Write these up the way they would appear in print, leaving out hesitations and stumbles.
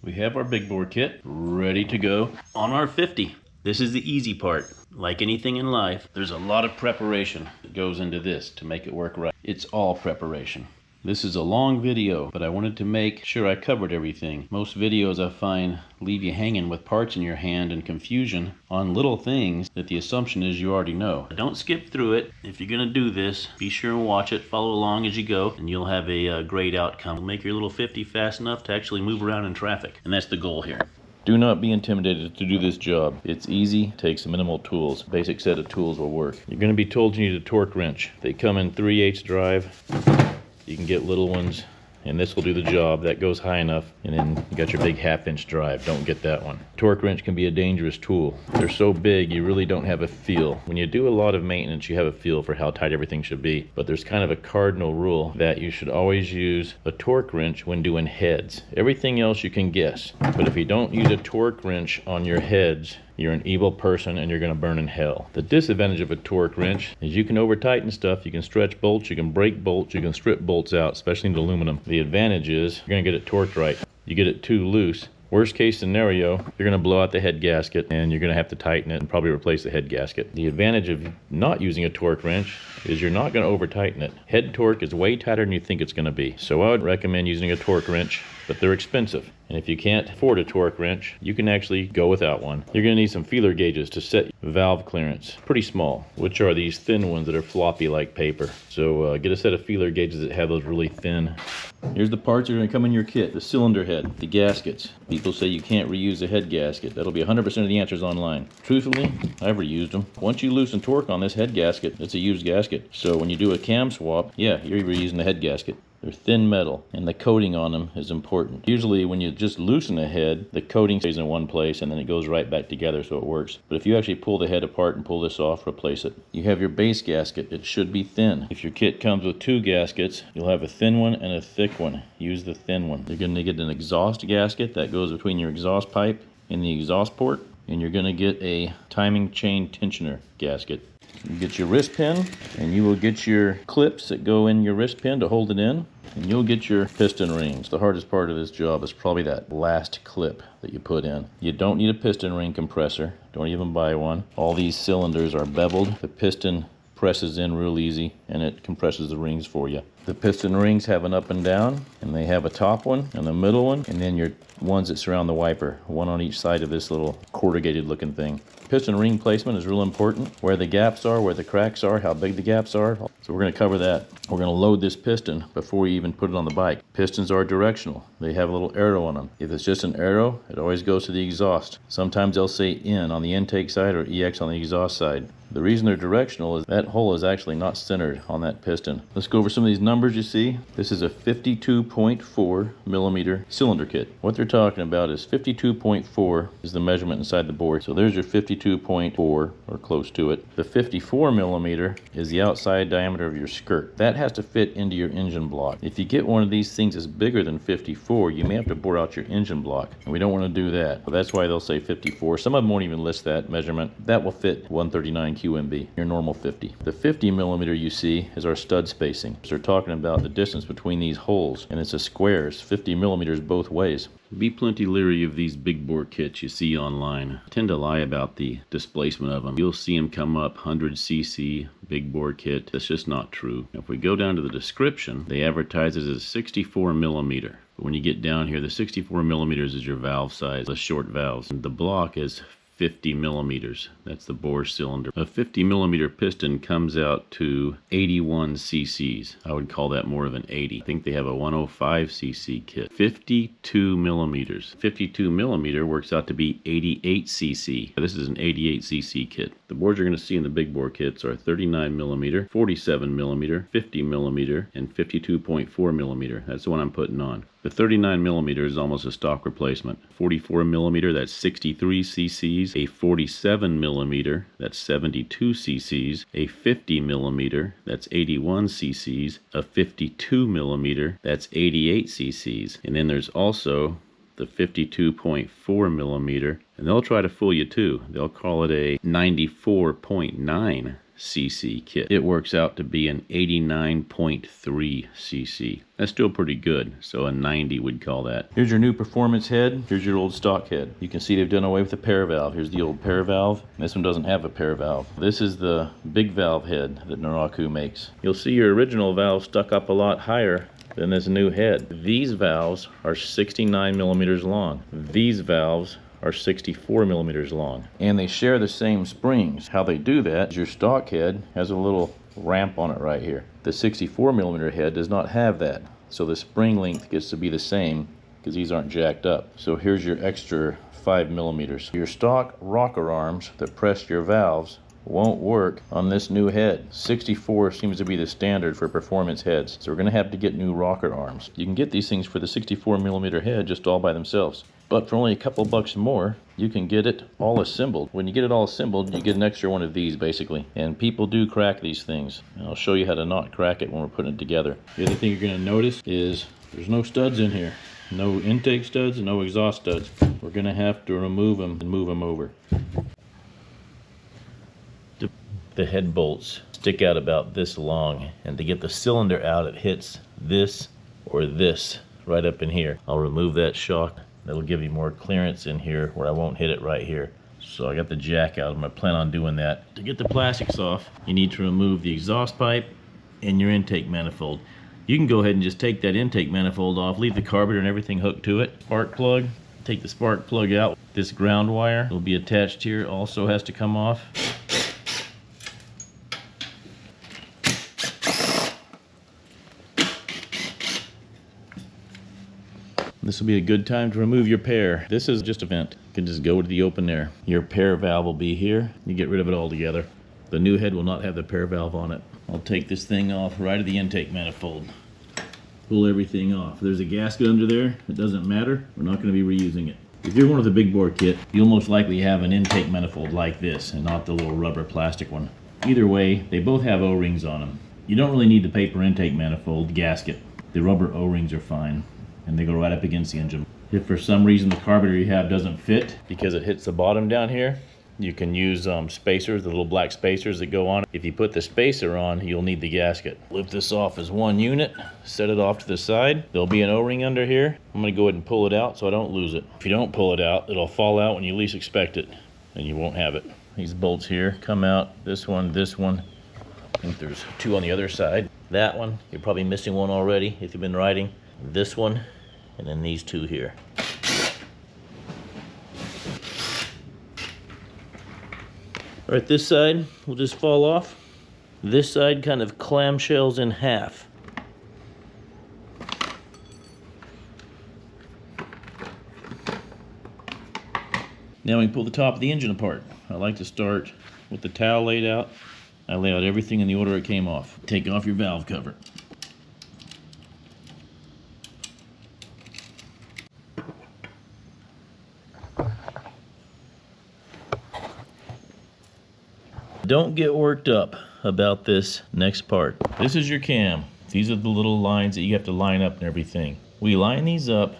We have our big bore kit ready to go on our 50. This is the easy part. Like anything in life, there's a lot of preparation that goes into this to make it work right. It's all preparation. This is a long video, but I wanted to make sure I covered everything. Most videos I find leave you hanging with parts in your hand and confusion on little things that the assumption is you already know. Don't skip through it. If you're going to do this, be sure and watch it, follow along as you go, and you'll have a great outcome. Make your little 50 fast enough to actually move around in traffic, and that's the goal here. Do not be intimidated to do this job. It's easy, takes minimal tools. Basic set of tools will work. You're going to be told you need a torque wrench. They come in 3/8 drive. You can get little ones, and this will do the job. That goes high enough, and then you got your big 1/2-inch drive. Don't get that one. Torque wrench can be a dangerous tool. They're so big, you really don't have a feel. When you do a lot of maintenance, you have a feel for how tight everything should be. But there's kind of a cardinal rule that you should always use a torque wrench when doing heads. Everything else you can guess. But if you don't use a torque wrench on your heads, you're an evil person and you're going to burn in hell. The disadvantage of a torque wrench is you can over tighten stuff, you can stretch bolts, you can break bolts, you can strip bolts out, especially in aluminum. The advantage is you're going to get it torqued right. You get it too loose, worst case scenario, you're going to blow out the head gasket and you're going to have to tighten it and probably replace the head gasket. The advantage of not using a torque wrench is you're not going to over tighten it. Head torque is way tighter than you think it's going to be. So I would recommend using a torque wrench, but they're expensive. And if you can't afford a torque wrench, you can actually go without one. You're going to need some feeler gauges to set valve clearance. Pretty small, which are these thin ones that are floppy like paper. So get a set of feeler gauges that have those really thin. Here's the parts that are going to come in your kit. The cylinder head, the gaskets. People say you can't reuse the head gasket. That'll be 100% of the answers online. Truthfully, I've reused them. Once you loosen torque on this head gasket, it's a used gasket. So when you do a cam swap, yeah, you're reusing the head gasket. They're thin metal, and the coating on them is important. Usually when you just loosen a head, the coating stays in one place and then it goes right back together so it works. But if you actually pull the head apart and pull this off, replace it. You have your base gasket. It should be thin. If your kit comes with 2 gaskets, you'll have a thin one and a thick one. Use the thin one. You're going to get an exhaust gasket that goes between your exhaust pipe and the exhaust port, and you're going to get a timing chain tensioner gasket. You get your wrist pin, and you will get your clips that go in your wrist pin to hold it in, and you'll get your piston rings. The hardest part of this job is probably that last clip that you put in. You don't need a piston ring compressor. Don't even buy one. All these cylinders are beveled. The piston presses in real easy, and it compresses the rings for you. The piston rings have an up and down, and they have a top one and a middle one, and then your ones that surround the wiper, one on each side of this little corrugated looking thing. Piston ring placement is real important. Where the gaps are, where the cracks are, how big the gaps are. So we're going to cover that. We're going to load this piston before we even put it on the bike. Pistons are directional. They have a little arrow on them. If it's just an arrow, it always goes to the exhaust. Sometimes they'll say in on the intake side or EX on the exhaust side. The reason they're directional is that hole is actually not centered on that piston. Let's go over some of these numbers you see. This is a 52.4 millimeter cylinder kit. What they're talking about is 52.4 is the measurement inside the bore. So there's your 52.4 or close to it. The 54 millimeter is the outside diameter of your skirt. That has to fit into your engine block. If you get one of these things that's bigger than 54, you may have to bore out your engine block, and we don't want to do that. So that's why they'll say 54. Some of them won't even list that measurement. That will fit 139 QMB, your normal 50. The 50 millimeter you see is our stud spacing. So they're talking about the distance between these holes, and it's a square. It's 50 millimeters both ways. Be plenty leery of these big bore kits you see online. I tend to lie about the displacement of them. You'll see them come up 100cc big bore kit. That's just not true. If we go down to the description, they advertise it as 64 millimeter. But when you get down here, the 64 millimeters is your valve size, the short valves. And the block is 50 millimeters. That's the bore cylinder. A 50 millimeter piston comes out to 81 cc's. I would call that more of an 80. I think they have a 105 cc kit. 52 millimeters. 52 millimeter works out to be 88 cc. This is an 88 cc kit. The bores you're going to see in the big bore kits are 39 millimeter, 47 millimeter, 50 millimeter, and 52.4 millimeter. That's the one I'm putting on. The 39 millimeter is almost a stock replacement. 44 millimeter, that's 63 cc's. A 47 millimeter, that's 72 cc's. A 50 millimeter, that's 81 cc's. A 52 millimeter, that's 88 cc's. And then there's also the 52.4 millimeter, and they'll try to fool you too. They'll call it a 94.9 cc kit. It works out to be an 89.3 cc. That's still pretty good, so a 90 would call that. Here's your new performance head. Here's your old stock head. You can see they've done away with the pair valve. Here's the old pair valve. This one doesn't have a pair valve. This is the big valve head that Naraku makes. You'll see your original valve stuck up a lot higher than this new head. These valves are 69 millimeters long. These valves are 64 millimeters long. And they share the same springs. How they do that is your stock head has a little ramp on it right here. The 64 millimeter head does not have that. So the spring length gets to be the same because these aren't jacked up. So here's your extra 5 millimeters. Your stock rocker arms that press your valves won't work on this new head. 64 seems to be the standard for performance heads. So we're gonna have to get new rocker arms. You can get these things for the 64 millimeter head just all by themselves. But for only a couple bucks more, you can get it all assembled. When you get it all assembled, you get an extra one of these basically. And people do crack these things. And I'll show you how to not crack it when we're putting it together. The other thing you're gonna notice is there's no studs in here. No intake studs, no exhaust studs. We're gonna have to remove them and move them over. The head bolts stick out about this long, and to get the cylinder out, it hits this or this right up in here. I'll remove that shock. That'll give you more clearance in here where I won't hit it right here. So I got the jack out. I'm gonna plan on doing that. To get the plastics off, you need to remove the exhaust pipe and your intake manifold. You can go ahead and just take that intake manifold off, leave the carburetor and everything hooked to it. Spark plug, take the spark plug out. This ground wire will be attached here, also has to come off. This will be a good time to remove your pair. This is just a vent. You can just go to the open air. Your pair valve will be here. You get rid of it all together. The new head will not have the pair valve on it. I'll take this thing off right at the intake manifold. Pull everything off. There's a gasket under there. It doesn't matter. We're not going to be reusing it. If you're one with a big bore kit, you'll most likely have an intake manifold like this and not the little rubber plastic one. Either way, they both have O-rings on them. You don't really need the paper intake manifold gasket. The rubber O-rings are fine, and they go right up against the engine. If for some reason the carburetor you have doesn't fit because it hits the bottom down here, you can use spacers, the little black spacers that go on. If you put the spacer on, you'll need the gasket. Lift this off as one unit, set it off to the side. There'll be an O-ring under here. I'm gonna go ahead and pull it out so I don't lose it. If you don't pull it out, it'll fall out when you least expect it, and you won't have it. These bolts here come out, this one. I think there's two on the other side. That one, you're probably missing one already if you've been riding. This one, and then these two here. All right, this side will just fall off. This side kind of clamshells in half. Now we can pull the top of the engine apart. I like to start with the towel laid out. I lay out everything in the order it came off. Take off your valve cover. Don't get worked up about this next part. This is your cam. These are the little lines that you have to line up and everything. We line these up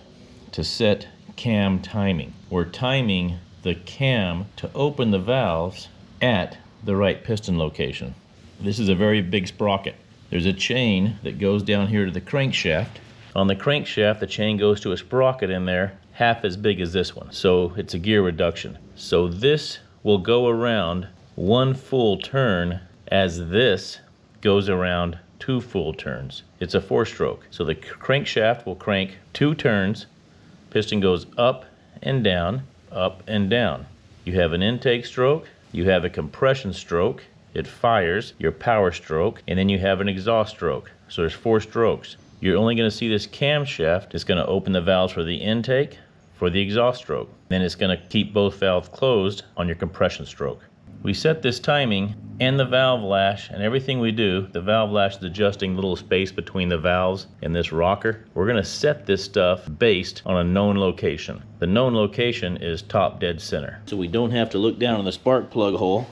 to set cam timing. We're timing the cam to open the valves at the right piston location. This is a very big sprocket. There's a chain that goes down here to the crankshaft. On the crankshaft, the chain goes to a sprocket in there half as big as this one. So it's a gear reduction. So this will go around one full turn as this goes around 2 full turns. It's a 4-stroke. So the crankshaft will crank 2 turns. Piston goes up and down, up and down. You have an intake stroke, you have a compression stroke, it fires, your power stroke, and then you have an exhaust stroke. So there's 4 strokes. You're only going to see this camshaft. It's going to open the valves for the intake, for the exhaust stroke. Then it's going to keep both valves closed on your compression stroke. We set this timing and the valve lash and everything we do. The valve lash is adjusting the little space between the valves and this rocker. We're going to set this stuff based on a known location. The known location is top dead center. So we don't have to look down in the spark plug hole.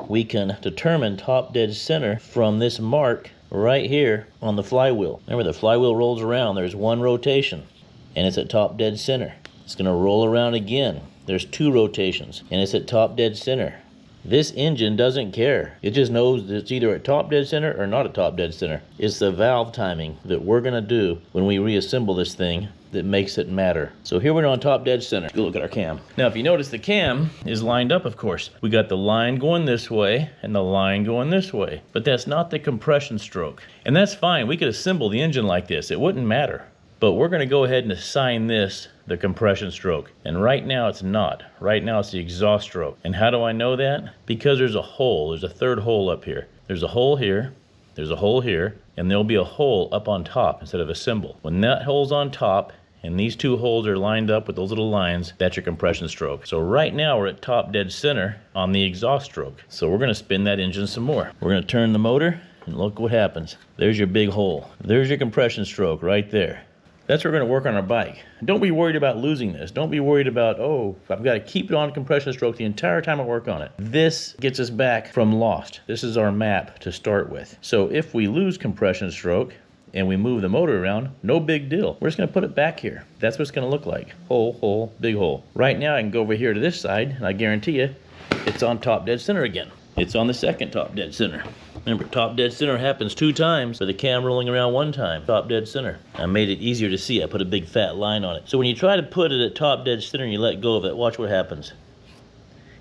We can determine top dead center from this mark right here on the flywheel. Remember, the flywheel rolls around. There's 1 rotation and it's at top dead center. It's going to roll around again. There's 2 rotations and it's at top dead center. This engine doesn't care. It just knows that it's either at top dead center or not at top dead center. It's the valve timing that we're gonna do when we reassemble this thing that makes it matter. So here we're on top dead center. Let's go look at our cam. Now if you notice, the cam is lined up, of course. We got the line going this way and the line going this way, but that's not the compression stroke. And that's fine, we could assemble the engine like this, it wouldn't matter. But we're gonna go ahead and assign this the compression stroke. And right now it's not. Right now it's the exhaust stroke. And how do I know that? Because there's a hole, there's a third hole up here. There's a hole here, there's a hole here, and there'll be a hole up on top instead of a symbol. When that hole's on top, and these two holes are lined up with those little lines, that's your compression stroke. So right now we're at top dead center on the exhaust stroke. So we're gonna spin that engine some more. We're gonna turn the motor and look what happens. There's your big hole. There's your compression stroke right there. That's what we're gonna work on our bike. Don't be worried about losing this. Don't be worried about, oh, I've gotta keep it on compression stroke the entire time I work on it. This gets us back from lost. This is our map to start with. So if we lose compression stroke, and we move the motor around, no big deal. We're just gonna put it back here. That's what it's gonna look like. Hole, hole, big hole. Right now I can go over here to this side, and I guarantee you, it's on top dead center again. It's on the second top dead center. Remember, top dead center happens 2 times, but the cam rolling around 1 time. Top dead center. I made it easier to see. I put a big fat line on it. So when you try to put it at top dead center and you let go of it, watch what happens.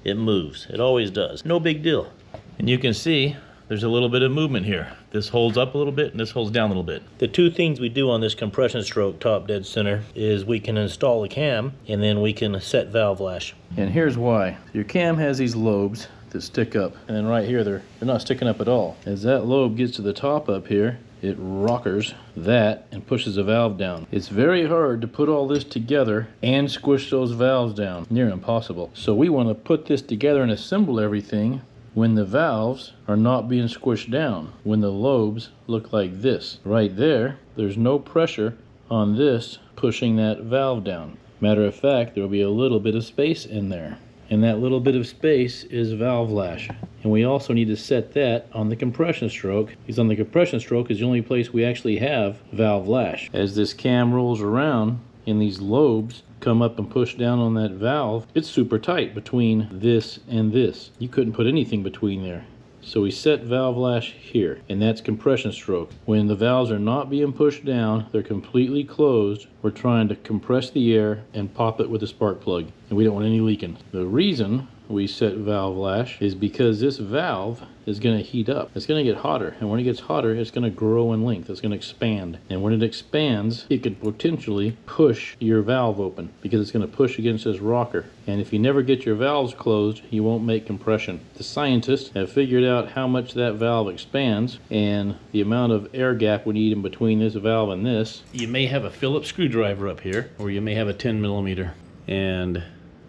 It moves. It always does. No big deal. And you can see, there's a little bit of movement here. This holds up a little bit and this holds down a little bit. The 2 things we do on this compression stroke top dead center is we can install a cam and then we can set valve lash. And here's why. Your cam has these lobes that stick up, and then right here they're not sticking up at all. As that lobe gets to the top up here, it rockers that and pushes the valve down. It's very hard to put all this together and squish those valves down. Near impossible. So we want to put this together and assemble everything when the valves are not being squished down, when the lobes look like this. Right there, there's no pressure on this pushing that valve down. Matter of fact, there will be a little bit of space in there. And that little bit of space is valve lash. And we also need to set that on the compression stroke, because on the compression stroke is the only place we actually have valve lash. As this cam rolls around and these lobes come up and push down on that valve, it's super tight between this and this. You couldn't put anything between there. So we set valve lash here, and that's compression stroke. When the valves are not being pushed down, they're completely closed, we're trying to compress the air and pop it with a spark plug, and we don't want any leaking. The reason we set valve lash is because this valve is going to heat up. It's going to get hotter, and when it gets hotter, it's going to grow in length. It's going to expand, and when it expands, it could potentially push your valve open because it's going to push against this rocker. And if you never get your valves closed, you won't make compression. The scientists have figured out how much that valve expands and the amount of air gap we need in between this valve and this. You may have a Phillips screwdriver up here, or you may have a 10mm and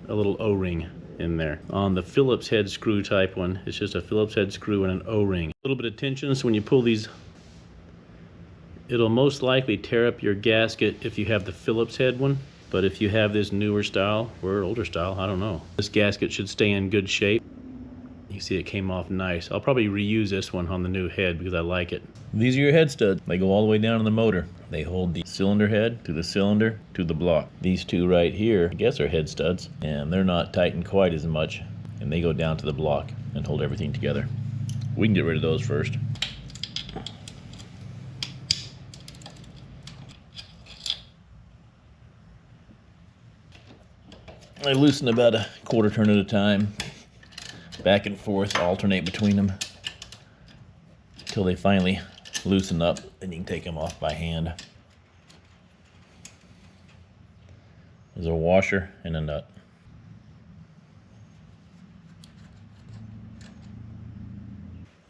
a little O-ring in there. On the Phillips head screw type one, it's just a Phillips head screw and an O-ring. A little bit of tension, so when you pull these, it'll most likely tear up your gasket if you have the Phillips head one. But if you have this newer style, or older style, I don't know. This gasket should stay in good shape. You see it came off nice. I'll probably reuse this one on the new head because I like it. These are your head studs. They go all the way down to the motor. They hold the cylinder head to the cylinder to the block. These 2 right here, I guess are head studs, and they're not tightened quite as much, and they go down to the block and hold everything together. We can get rid of those first. I loosen about a 1/4 turn at a time. Back and forth, alternate between them until they finally loosen up, and you can take them off by hand. There's a washer and a nut.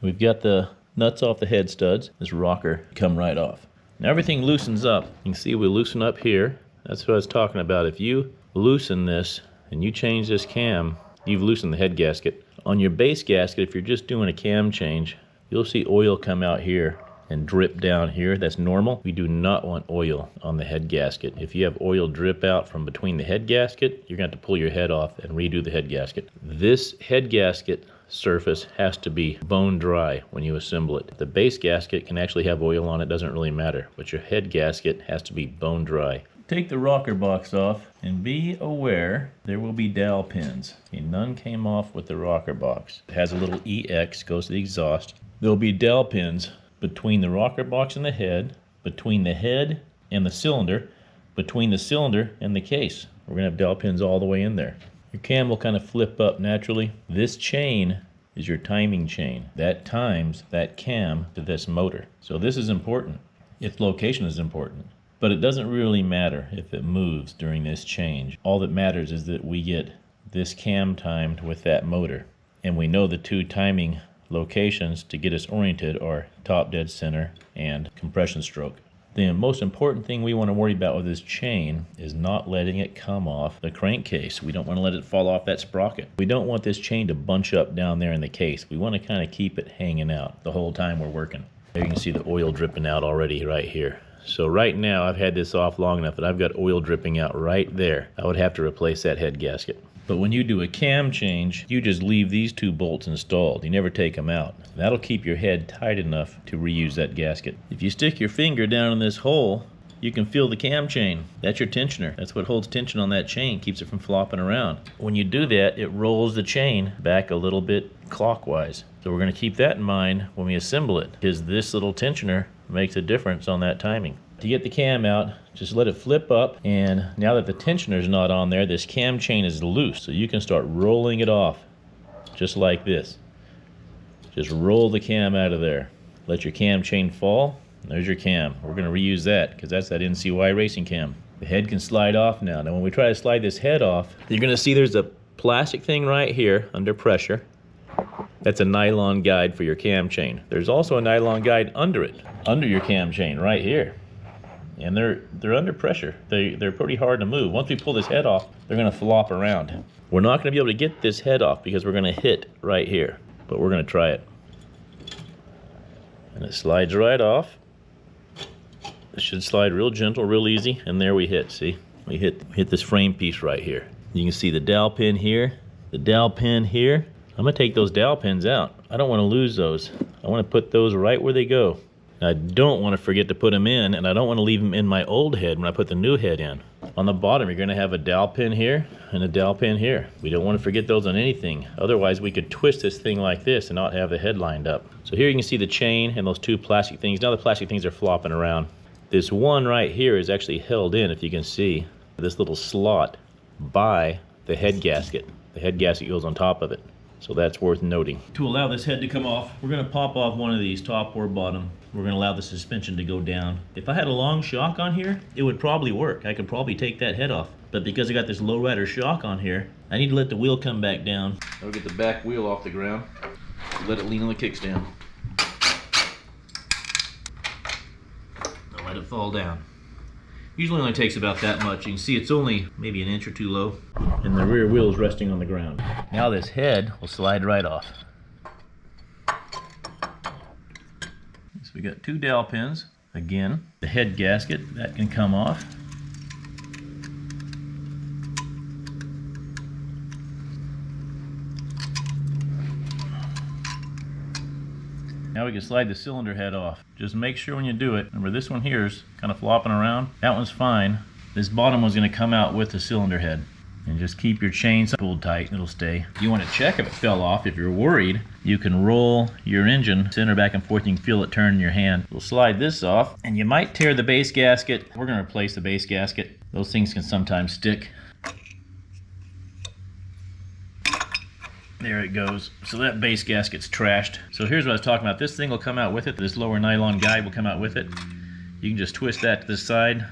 We've got the nuts off the head studs. This rocker come right off. Now everything loosens up. You can see we loosen up here. That's what I was talking about. If you loosen this and you change this cam, you've loosened the head gasket. On your base gasket, if you're just doing a cam change, you'll see oil come out here and drip down here. That's normal. We do not want oil on the head gasket. If you have oil drip out from between the head gasket, you're going to have to pull your head off and redo the head gasket. This head gasket surface has to be bone dry when you assemble it. The base gasket can actually have oil on it, doesn't really matter, but your head gasket has to be bone dry. Take the rocker box off and be aware there will be dowel pins. Okay, none came off with the rocker box. It has a little EX, goes to the exhaust. There'll be dowel pins between the rocker box and the head, between the head and the cylinder, between the cylinder and the case. We're gonna have dowel pins all the way in there. Your cam will kind of flip up naturally. This chain is your timing chain. That times that cam to this motor. So this is important. Its location is important. But it doesn't really matter if it moves during this change. All that matters is that we get this cam timed with that motor. And we know the two timing locations to get us oriented are top dead center and compression stroke. The most important thing we want to worry about with this chain is not letting it come off the crankcase. We don't want to let it fall off that sprocket. We don't want this chain to bunch up down there in the case. We want to kind of keep it hanging out the whole time we're working. There you can see the oil dripping out already right here. So right now I've had this off long enough that I've got oil dripping out right there. I would have to replace that head gasket. But when you do a cam change, you just leave these two bolts installed. You never take them out. That'll keep your head tight enough to reuse that gasket. If you stick your finger down in this hole, you can feel the cam chain. That's your tensioner. That's what holds tension on that chain, keeps it from flopping around. When you do that, it rolls the chain back a little bit clockwise. So we're gonna keep that in mind when we assemble it, because this little tensioner makes a difference on that timing. To get the cam out, just let it flip up, and now that the tensioner's not on there, this cam chain is loose, so you can start rolling it off, just like this. Just roll the cam out of there. Let your cam chain fall, and there's your cam. We're gonna reuse that, because that's that NCY racing cam. The head can slide off now. Now when we try to slide this head off, you're gonna see there's a plastic thing right here under pressure. That's a nylon guide for your cam chain. There's also a nylon guide under it, under your cam chain right here. And they're under pressure. They're pretty hard to move. Once we pull this head off, they're gonna flop around. We're not gonna be able to get this head off because we're gonna hit right here, but we're gonna try it. And it slides right off. It should slide real gentle, real easy, and there we hit, see? We hit this frame piece right here. You can see the dowel pin here, the dowel pin here. I'm gonna take those dowel pins out. I don't wanna lose those. I wanna put those right where they go. I don't want to forget to put them in, and I don't want to leave them in my old head when I put the new head in. On the bottom, you're going to have a dowel pin here and a dowel pin here. We don't want to forget those on anything. Otherwise, we could twist this thing like this and not have the head lined up. So here you can see the chain and those two plastic things. Now the plastic things are flopping around. This one right here is actually held in, if you can see, this little slot by the head gasket. The head gasket goes on top of it. So that's worth noting. To allow this head to come off, we're going to pop off one of these, top or bottom. We're going to allow the suspension to go down. If I had a long shock on here, it would probably work. I could probably take that head off. But because I got this lowrider shock on here, I need to let the wheel come back down. I'll get the back wheel off the ground. Let it lean on the kickstand. I'll let it fall down. Usually only takes about that much. You can see it's only maybe an inch or two low. And the rear wheel is resting on the ground. Now this head will slide right off. So we got two dowel pins. Again, the head gasket, that can come off. Now we can slide the cylinder head off. Just make sure when you do it, remember this one here is kind of flopping around. That one's fine. This bottom one's going to come out with the cylinder head. And just keep your chain pulled tight, it'll stay. If you want to check if it fell off, if you're worried, you can roll your engine center back and forth. You can feel it turn in your hand. We'll slide this off, and you might tear the base gasket. We're going to replace the base gasket. Those things can sometimes stick. There it goes. So that base gasket's trashed. So here's what I was talking about. This thing will come out with it. This lower nylon guide will come out with it. You can just twist that to the side,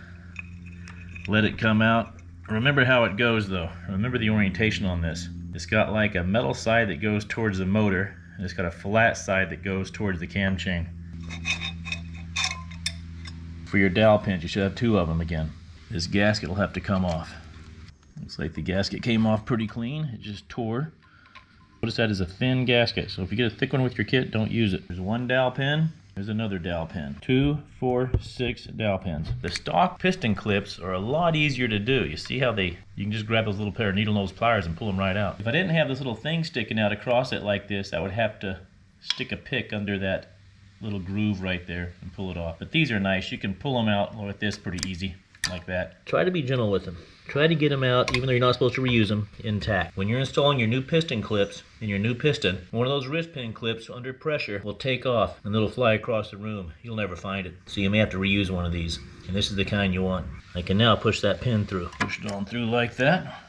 let it come out. Remember how it goes though. Remember the orientation on this. It's got like a metal side that goes towards the motor, and it's got a flat side that goes towards the cam chain. For your dowel pins, you should have two of them again. This gasket will have to come off. Looks like the gasket came off pretty clean. It just tore. Notice that is a thin gasket, so if you get a thick one with your kit, don't use it. There's one dowel pin. There's another dowel pin. 2, 4, 6 dowel pins. The stock piston clips are a lot easier to do. You see how you can just grab those little pair of needle nose pliers and pull them right out. If I didn't have this little thing sticking out across it like this, I would have to stick a pick under that little groove right there and pull it off. But these are nice. You can pull them out with this pretty easy. like that. Try to be gentle with them. Try to get them out, even though you're not supposed to reuse them, intact. When you're installing your new piston clips in your new piston, one of those wrist pin clips under pressure will take off and it'll fly across the room. You'll never find it. So you may have to reuse one of these. And this is the kind you want. I can now push that pin through. Push it on through like that.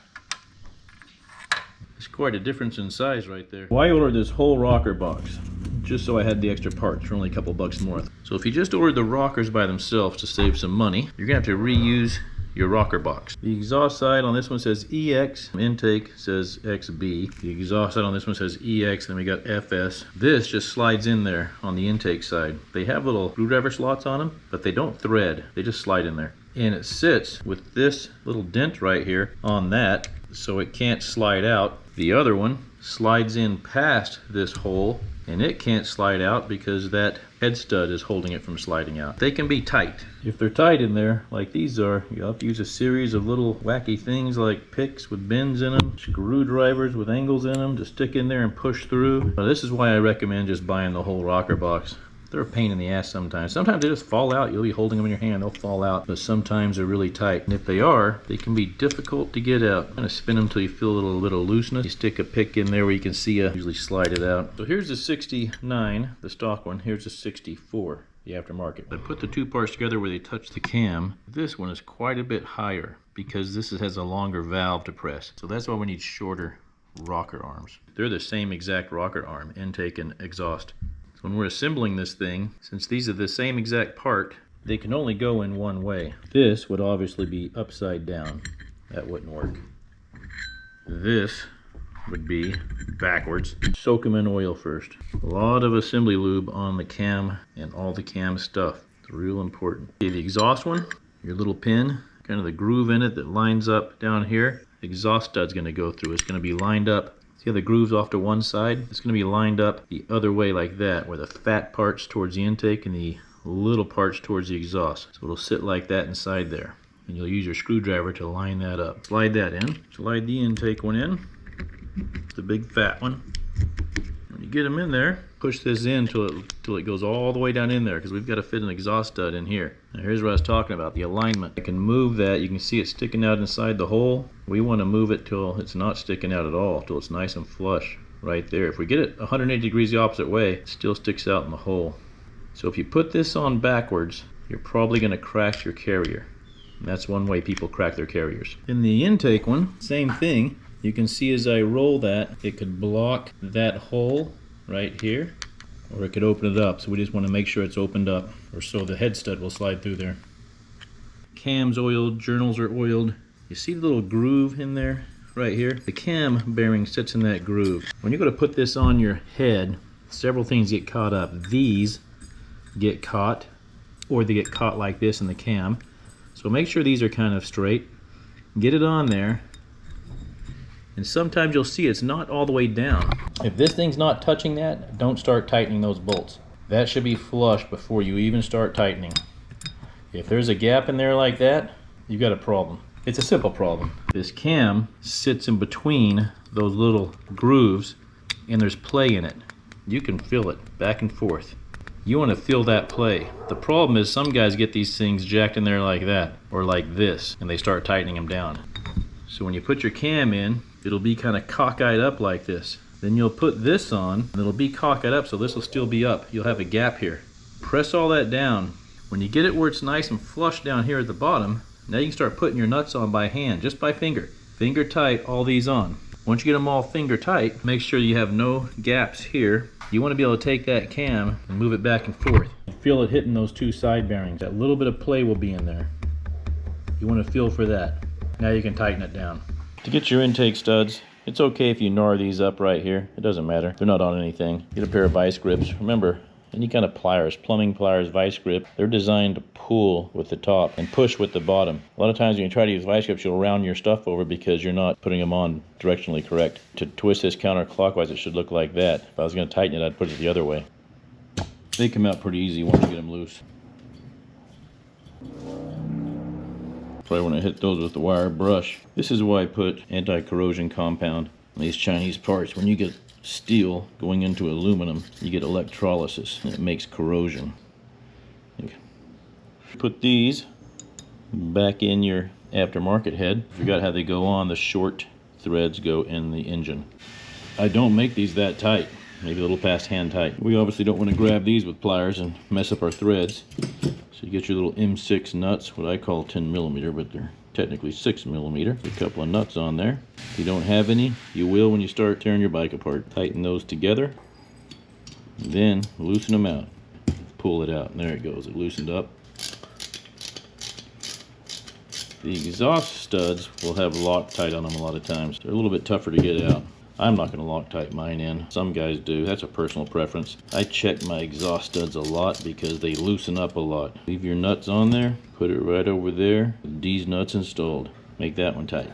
It's quite a difference in size right there. Why order this whole rocker box? Just so I had the extra parts for only a couple bucks more. So if you just ordered the rockers by themselves to save some money, you're gonna have to reuse your rocker box. The exhaust side on this one says EX, intake says XB. The exhaust side on this one says EX, then we got FS. This just slides in there on the intake side. They have little screwdriver slots on them, but they don't thread, they just slide in there. And it sits with this little dent right here on that, so it can't slide out. The other one slides in past this hole, and it can't slide out because that head stud is holding it from sliding out. They can be tight. If they're tight in there, like these are, you'll have to use a series of little wacky things like picks with bends in them, screwdrivers with angles in them to stick in there and push through. Now, this is why I recommend just buying the whole rocker box. They're a pain in the ass sometimes. Sometimes they just fall out. You'll be holding them in your hand, they'll fall out. But sometimes they're really tight. And if they are, they can be difficult to get out. Kind of spin them until you feel a little bit of looseness. You stick a pick in there where you can see usually slide it out. So here's the 69, the stock one. Here's the 64, the aftermarket. I put the two parts together where they touch the cam. This one is quite a bit higher because this has a longer valve to press. So that's why we need shorter rocker arms. They're the same exact rocker arm, intake and exhaust. When we're assembling this thing, since these are the same exact part, they can only go in one way. This would obviously be upside down. That wouldn't work. This would be backwards. Soak them in oil first. A lot of assembly lube on the cam and all the cam stuff. It's real important. Okay, the exhaust one, your little pin, kind of the groove in it that lines up down here. The exhaust stud's going to go through. It's going to be lined up. See how the groove's off to one side? It's going to be lined up the other way like that, where the fat part's towards the intake and the little parts towards the exhaust. So it'll sit like that inside there. And you'll use your screwdriver to line that up. Slide that in. Slide the intake one in. The big fat one. When you get them in there, push this in till it goes all the way down in there, because we've got to fit an exhaust stud in here. Now here's what I was talking about, the alignment. I can move that. You can see it sticking out inside the hole. We want to move it till it's not sticking out at all, till it's nice and flush right there. If we get it 180 degrees the opposite way, it still sticks out in the hole. So if you put this on backwards, you're probably going to crack your carrier. And that's one way people crack their carriers. In the intake one, same thing. You can see as I roll that, it could block that hole right here, or it could open it up. So we just want to make sure it's opened up, or so the head stud will slide through there. Cam's oiled, journals are oiled. You see the little groove in there right here? The cam bearing sits in that groove. When you go to put this on your head, several things get caught up. These get caught, or they get caught like this in the cam. So make sure these are kind of straight. Get it on there. And sometimes you'll see it's not all the way down. If this thing's not touching that, don't start tightening those bolts. That should be flush before you even start tightening. If there's a gap in there like that, you've got a problem. It's a simple problem. This cam sits in between those little grooves and there's play in it. You can feel it back and forth. You want to feel that play. The problem is some guys get these things jacked in there like that, or like this, and they start tightening them down. So when you put your cam in, it'll be kind of cockeyed up like this. Then you'll put this on, and it'll be cockeyed up, so this will still be up. You'll have a gap here. Press all that down. When you get it where it's nice and flush down here at the bottom, now you can start putting your nuts on by hand, just by finger. Finger tight all these on. Once you get them all finger tight, make sure you have no gaps here. You want to be able to take that cam and move it back and forth. Feel it hitting those two side bearings. That little bit of play will be in there. You want to feel for that. Now you can tighten it down. To get your intake studs, it's okay if you gnar these up right here. It doesn't matter. They're not on anything. Get a pair of vice grips. Remember, any kind of pliers, plumbing pliers, vice grip, they're designed to pull with the top and push with the bottom. A lot of times when you try to use vice grips, you'll round your stuff over because you're not putting them on directionally correct. To twist this counterclockwise, it should look like that. If I was going to tighten it, I'd put it the other way. They come out pretty easy once you get them loose. Probably want to hit those with the wire brush. This is why I put anti-corrosion compound on these Chinese parts. When you get steel going into aluminum, you get electrolysis and it makes corrosion. Put these back in your aftermarket head. I forgot how they go on. The short threads go in the engine. I don't make these that tight, maybe a little past hand tight. We obviously don't want to grab these with pliers and mess up our threads. So you get your little M6 nuts, what I call 10mm, but they're technically 6mm. A couple of nuts on there. If you don't have any, you will when you start tearing your bike apart. Tighten those together, then loosen them out. Pull it out, and there it goes. It loosened up. The exhaust studs will have Loctite on them a lot of times. They're a little bit tougher to get out. I'm not going to Loctite mine in. Some guys do. That's a personal preference. I check my exhaust studs a lot because they loosen up a lot. Leave your nuts on there. Put it right over there. These nuts installed. Make that one tight.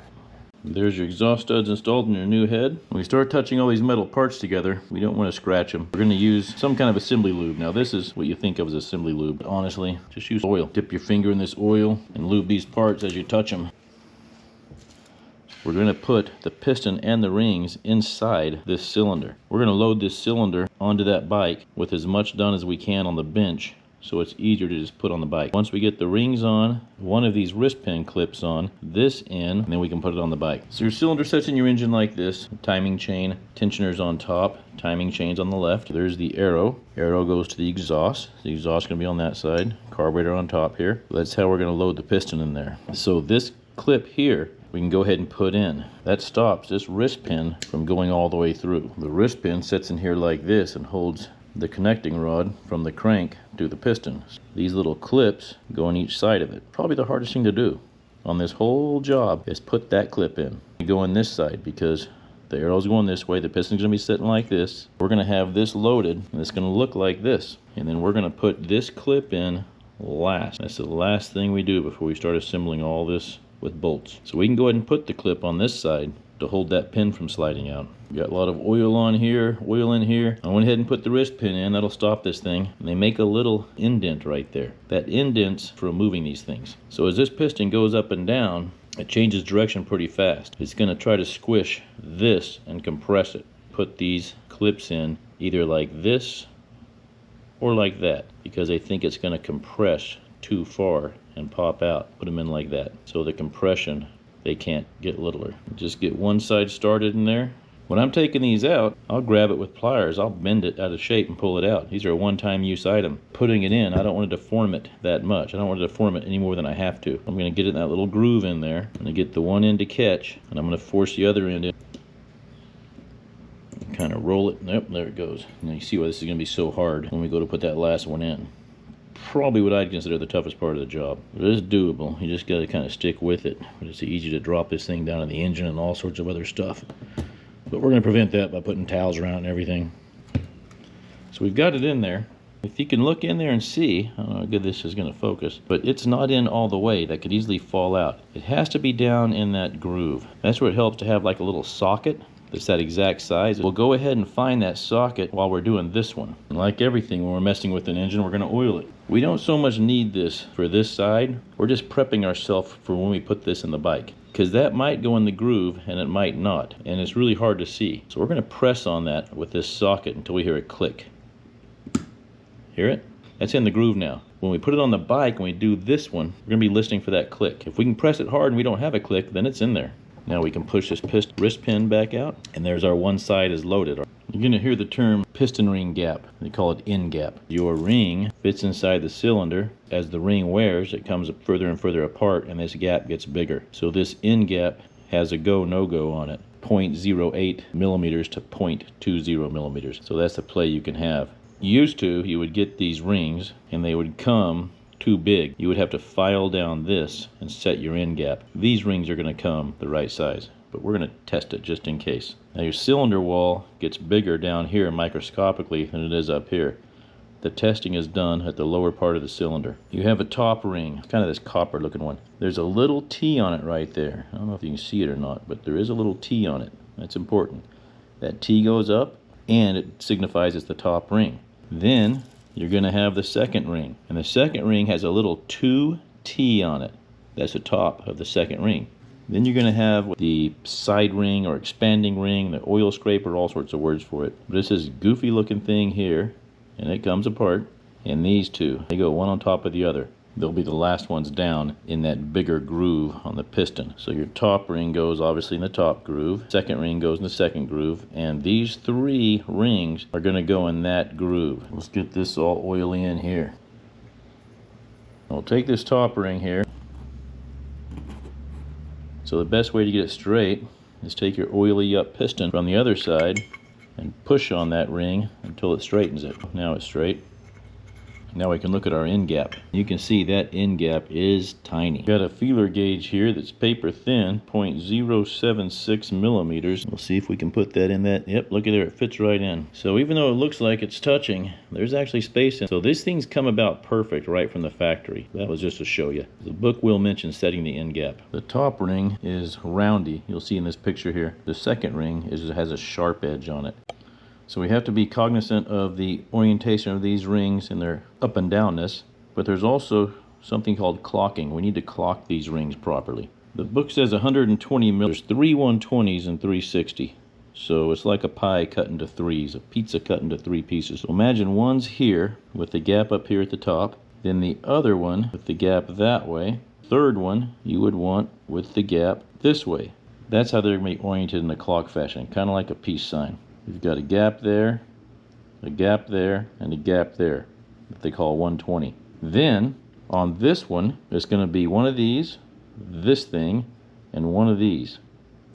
There's your exhaust studs installed in your new head. When we start touching all these metal parts together, we don't want to scratch them. We're going to use some kind of assembly lube. Now this is what you think of as assembly lube. Honestly, just use oil. Dip your finger in this oil and lube these parts as you touch them. We're going to put the piston and the rings inside this cylinder. We're going to load this cylinder onto that bike with as much done as we can on the bench, so it's easier to just put on the bike. Once we get the rings on, one of these wrist pin clips on this end, and then we can put it on the bike. So your cylinder sets in your engine like this. Timing chain, tensioners on top, timing chains on the left. There's the arrow. Arrow goes to the exhaust. The exhaust is going to be on that side. Carburetor on top here. That's how we're going to load the piston in there. So this clip here, we can go ahead and put in. That stops this wrist pin from going all the way through. The wrist pin sits in here like this and holds the connecting rod from the crank to the piston. These little clips go on each side of it. Probably the hardest thing to do on this whole job is put that clip in. You go on this side because the arrow's going this way, the piston's gonna be sitting like this. We're gonna have this loaded and it's gonna look like this. And then we're gonna put this clip in last. That's the last thing we do before we start assembling all this with bolts. So we can go ahead and put the clip on this side to hold that pin from sliding out. We got a lot of oil on here, oil in here. I went ahead and put the wrist pin in. That'll stop this thing. And they make a little indent right there. That indent's for moving these things. So as this piston goes up and down, it changes direction pretty fast. It's going to try to squish this and compress it. Put these clips in either like this or like that because they think it's going to compress too far and pop out. Put them in like that. So the compression, they can't get littler. Just get one side started in there. When I'm taking these out, I'll grab it with pliers. I'll bend it out of shape and pull it out. These are a one-time use item. Putting it in, I don't want to deform it that much. I don't want to deform it any more than I have to. I'm going to get it in that little groove in there. I'm going to get the one end to catch, and I'm going to force the other end in. Kind of roll it. Nope, there it goes. Now you see why this is going to be so hard when we go to put that last one in. Probably what I'd consider the toughest part of the job. It is doable. You just got to kind of stick with it. But it's easy to drop this thing down in the engine and all sorts of other stuff. But we're going to prevent that by putting towels around and everything. So we've got it in there. If you can look in there and see, I don't know how good this is going to focus, but it's not in all the way. That could easily fall out. It has to be down in that groove. That's where it helps to have like a little socket that's that exact size. We'll go ahead and find that socket while we're doing this one. And like everything, when we're messing with an engine, we're going to oil it. We don't so much need this for this side. We're just prepping ourselves for when we put this in the bike. Because that might go in the groove and it might not. And it's really hard to see. So we're going to press on that with this socket until we hear it click. Hear it? That's in the groove now. When we put it on the bike and we do this one, we're going to be listening for that click. If we can press it hard and we don't have a click, then it's in there. Now we can push this wrist pin back out, and there's our one side is loaded. You're going to hear the term piston ring gap. They call it end gap. Your ring fits inside the cylinder. As the ring wears, it comes further and further apart, and this gap gets bigger. So this end gap has a go, no-go on it. 0.08 millimeters to 0.20 millimeters. So that's the play you can have. Used to, you would get these rings, and they would come too big. You would have to file down this and set your end gap. These rings are going to come the right size, but we're going to test it just in case. Now your cylinder wall gets bigger down here microscopically than it is up here. The testing is done at the lower part of the cylinder. You have a top ring, kind of this copper looking one. There's a little T on it right there. I don't know if you can see it or not, but there is a little T on it. That's important. That T goes up and it signifies it's the top ring. Then you're going to have the second ring, and the second ring has a little 2T on it. That's the top of the second ring. Then you're going to have the side ring or expanding ring, the oil scraper, all sorts of words for it. But it's this goofy looking thing here, and it comes apart. And these two, they go one on top of the other. They'll be the last ones down in that bigger groove on the piston. So your top ring goes obviously in the top groove, second ring goes in the second groove, and these 3 rings are going to go in that groove. Let's get this all oily in here. We'll take this top ring here. So the best way to get it straight is take your oily up piston from the other side and push on that ring until it straightens it. Now it's straight. Now we can look at our end gap. You can see that end gap is tiny. Got a feeler gauge here that's paper thin, 0.076 millimeters. We'll see if we can put that in that. Yep, look at there, it fits right in. So even though it looks like it's touching, there's actually space in. So these things come about perfect right from the factory. That was just to show you. The book will mention setting the end gap. The top ring is roundy. You'll see in this picture here. The second ring has a sharp edge on it. So we have to be cognizant of the orientation of these rings and their up and downness, but there's also something called clocking. We need to clock these rings properly. The book says 120 mil. There's 3 120s and 360. So it's like a pie cut into 3s, a pizza cut into 3 pieces. So imagine one's here with the gap up here at the top, then the other one with the gap that way. Third one you would want with the gap this way. That's how they're going to be oriented in a clock fashion, kind of like a peace sign. You've got a gap there, and a gap there that they call 120. Then on this one, there's going to be one of these, this thing, and one of these.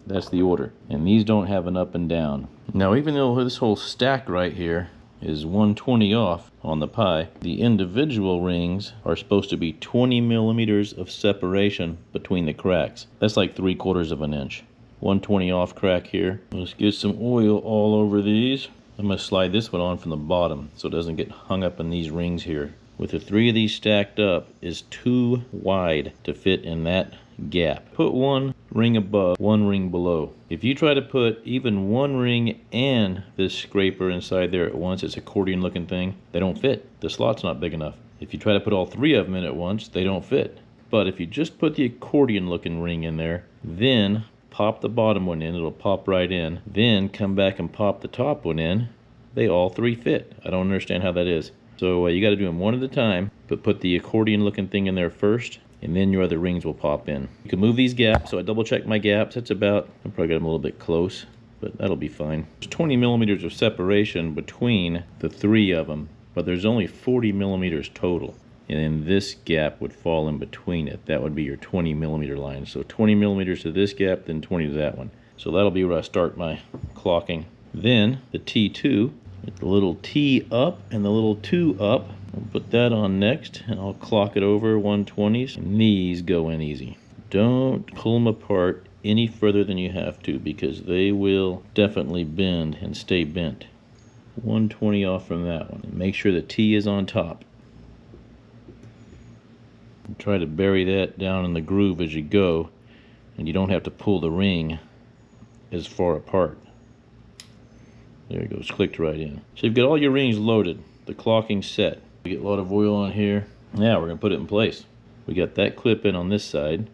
That's the order. And these don't have an up and down. Now even though this whole stack right here is 120 off on the pie, the individual rings are supposed to be 20 millimeters of separation between the cracks. That's like 3/4 of an inch. 120 off crack here. Let's get some oil all over these. I'm going to slide this one on from the bottom so it doesn't get hung up in these rings here. With the 3 of these stacked up is too wide to fit in that gap. Put 1 ring above, 1 ring below. If you try to put even 1 ring and this scraper inside there at once, it's accordion looking thing, they don't fit. The slot's not big enough. If you try to put all 3 of them in at once, they don't fit. But if you just put the accordion looking ring in there, then pop the bottom one in, it'll pop right in, then come back and pop the top one in, they all 3 fit. I don't understand how that is. So you got to do them one at a time, but put the accordion looking thing in there first, and then your other rings will pop in. You can move these gaps, so I double checked my gaps. That's about, I probably got them a little bit close, but that'll be fine. There's 20 millimeters of separation between the 3 of them, but there's only 40 millimeters total. And then this gap would fall in between it. That would be your 20 millimeter line. So 20 millimeters to this gap, then 20 to that one. So that'll be where I start my clocking. Then the T2, with the little T up and the little 2 up. I'll put that on next, and I'll clock it over 120s. And these go in easy. Don't pull them apart any further than you have to, because they will definitely bend and stay bent. 120 off from that one. And make sure the T is on top. Try to bury that down in the groove as you go, and you don't have to pull the ring as far apart. There it goes, clicked right in. So you've got all your rings loaded, the clocking set. We get a lot of oil on here. Now we're going to put it in place. We got that clip in on this side.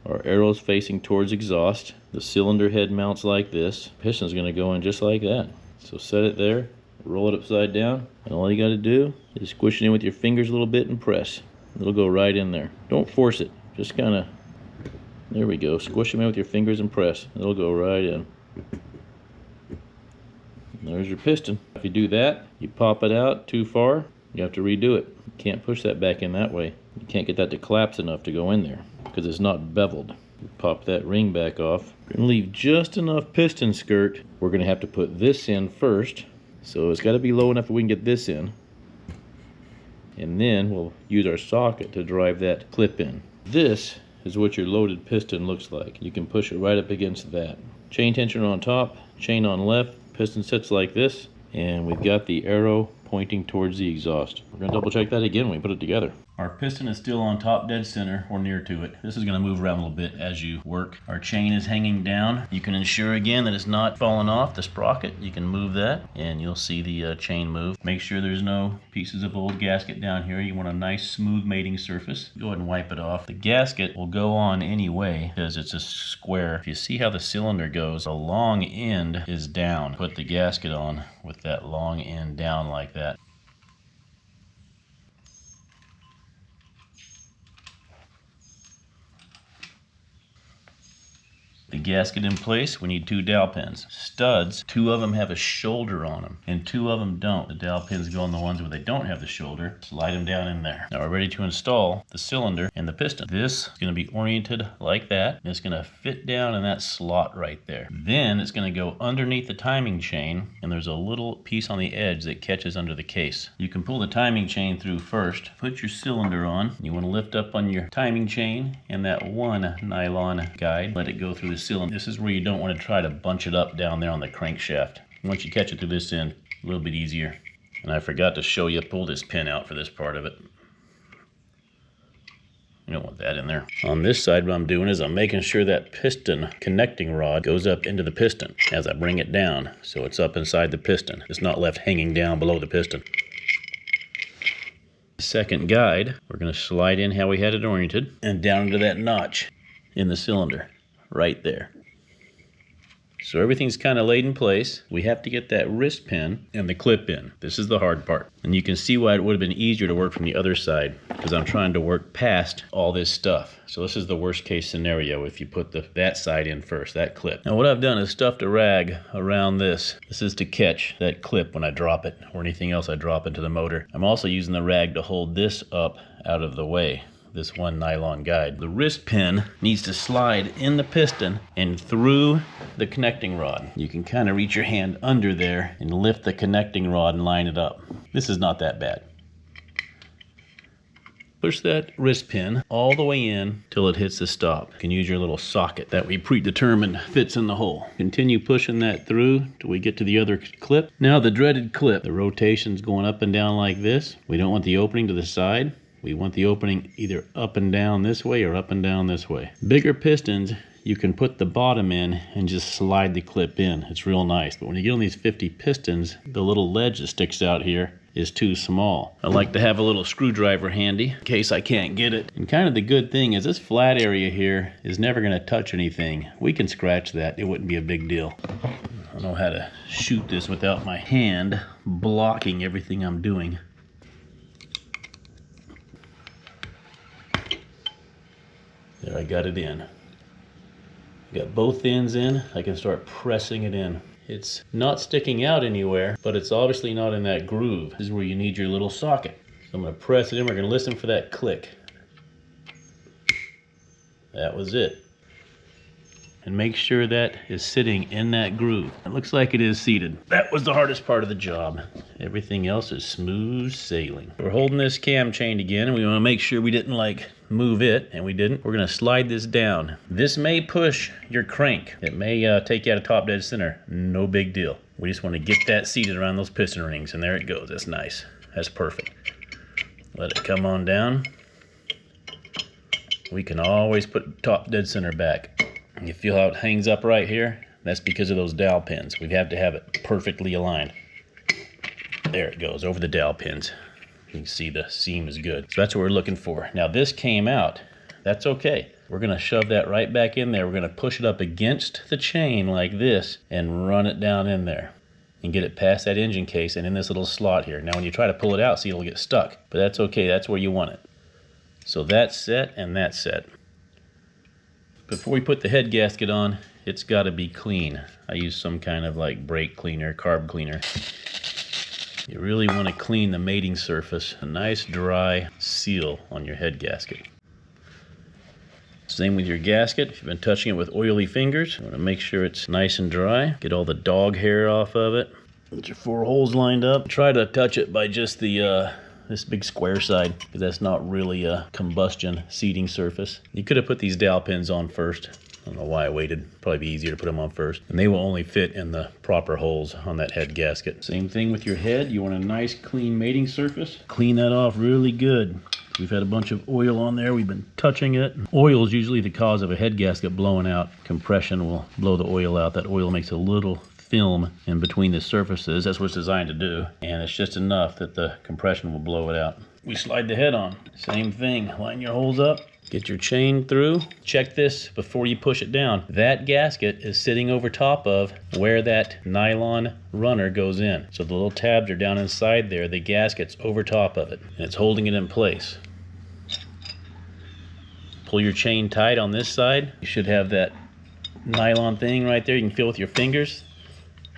Our arrow's facing towards exhaust. The cylinder head mounts like this. Piston's going to go in just like that. So set it there, roll it upside down, and all you got to do is squish it in with your fingers a little bit and press. It'll go right in there. Don't force it. Just kind of, there we go. Squish them in with your fingers and press. It'll go right in. And there's your piston. If you do that, you pop it out too far, you have to redo it. You can't push that back in that way. You can't get that to collapse enough to go in there because it's not beveled. You pop that ring back off. We're going to leave just enough piston skirt. We're going to have to put this in first. So it's got to be low enough that we can get this in. And then we'll use our socket to drive that clip in. This is what your loaded piston looks like. You can push it right up against that. Chain tensioner on top, chain on left, piston sits like this, and we've got the arrow pointing towards the exhaust. We're going to double check that again when we put it together. Our piston is still on top dead center or near to it. This is going to move around a little bit as you work. Our chain is hanging down. You can ensure again that it's not falling off the sprocket. You can move that and you'll see the chain move. Make sure there's no pieces of old gasket down here. You want a nice smooth mating surface. Go ahead and wipe it off. The gasket will go on anyway because it's a square. If you see how the cylinder goes, the long end is down. Put the gasket on with that long end down like that. gasket in place, we need 2 dowel pins. Studs, 2 of them have a shoulder on them, and 2 of them don't. The dowel pins go on the ones where they don't have the shoulder. Slide them down in there. Now we're ready to install the cylinder and the piston. This is going to be oriented like that, and it's going to fit down in that slot right there. Then it's going to go underneath the timing chain, and there's a little piece on the edge that catches under the case. You can pull the timing chain through first, put your cylinder on. You want to lift up on your timing chain and that one nylon guide, let it go through the cylinder. This is where you don't want to try to bunch it up down there on the crankshaft. Once you catch it through this end, a little bit easier. And I forgot to show you, pull this pin out for this part of it. You don't want that in there. On this side, what I'm doing is I'm making sure that piston connecting rod goes up into the piston as I bring it down, so it's up inside the piston. It's not left hanging down below the piston. Second guide, we're going to slide in how we had it oriented and down into that notch in the cylinder right there. So everything's kind of laid in place. We have to get that wrist pin and the clip in. This is the hard part. And you can see why it would have been easier to work from the other side, because I'm trying to work past all this stuff. So this is the worst case scenario if you put that side in first, that clip. Now what I've done is stuffed a rag around this. This is to catch that clip when I drop it, or anything else I drop into the motor. I'm also using the rag to hold this up out of the way, this one nylon guide. The wrist pin needs to slide in the piston and through the connecting rod. You can kind of reach your hand under there and lift the connecting rod and line it up. This is not that bad. Push that wrist pin all the way in till it hits the stop. You can use your little socket that we predetermined fits in the hole. Continue pushing that through till we get to the other clip. Now the dreaded clip. The rotation's going up and down like this. We don't want the opening to the side. We want the opening either up and down this way or up and down this way. Bigger pistons, you can put the bottom in and just slide the clip in. It's real nice. But when you get on these 50 pistons, the little ledge that sticks out here is too small. I like to have a little screwdriver handy in case I can't get it. And kind of the good thing is this flat area here is never going to touch anything. We can scratch that. It wouldn't be a big deal. I don't know how to shoot this without my hand blocking everything I'm doing. There, I got it in. Got both ends in. I can start pressing it in. It's not sticking out anywhere, but it's obviously not in that groove. This is where you need your little socket. So I'm going to press it in. We're going to listen for that click. That was it. And make sure that is sitting in that groove. It looks like it is seated. That was the hardest part of the job. Everything else is smooth sailing. We're holding this cam chain again, and we want to make sure we didn't move it, and we didn't. We're going to slide this down. This may push your crank. It may take you out of top dead center. No big deal. We just want to get that seated around those piston rings, and there it goes. That's nice. That's perfect. Let it come on down. We can always put top dead center back. You feel how it hangs up right here? That's because of those dowel pins. We have to have it perfectly aligned. There it goes, over the dowel pins. You can see the seam is good. So that's what we're looking for. Now this came out. That's okay. We're going to shove that right back in there. We're going to push it up against the chain like this and run it down in there and get it past that engine case and in this little slot here. Now when you try to pull it out, see, it'll get stuck. But that's okay. That's where you want it. So that's set and that's set. Before we put the head gasket on, it's got to be clean. I use some kind of brake cleaner, carb cleaner. You really want to clean the mating surface. A nice dry seal on your head gasket. Same with your gasket. If you've been touching it with oily fingers, you want to make sure it's nice and dry. Get all the dog hair off of it. Get your 4 holes lined up. Try to touch it by just the this big square side, because that's not really a combustion seating surface. You could have put these dowel pins on first. I don't know why I waited. Probably be easier to put them on first. And they will only fit in the proper holes on that head gasket. Same thing with your head. You want a nice clean mating surface. Clean that off really good. We've had a bunch of oil on there. We've been touching it. Oil is usually the cause of a head gasket blowing out. Compression will blow the oil out. That oil makes a little film in between the surfaces. That's what it's designed to do. And it's just enough that the compression will blow it out. We slide the head on. Same thing. Line your holes up. Get your chain through. Check this before you push it down. That gasket is sitting over top of where that nylon runner goes in. So the little tabs are down inside there. The gasket's over top of it. And it's holding it in place. Pull your chain tight on this side. You should have that nylon thing right there you can feel with your fingers.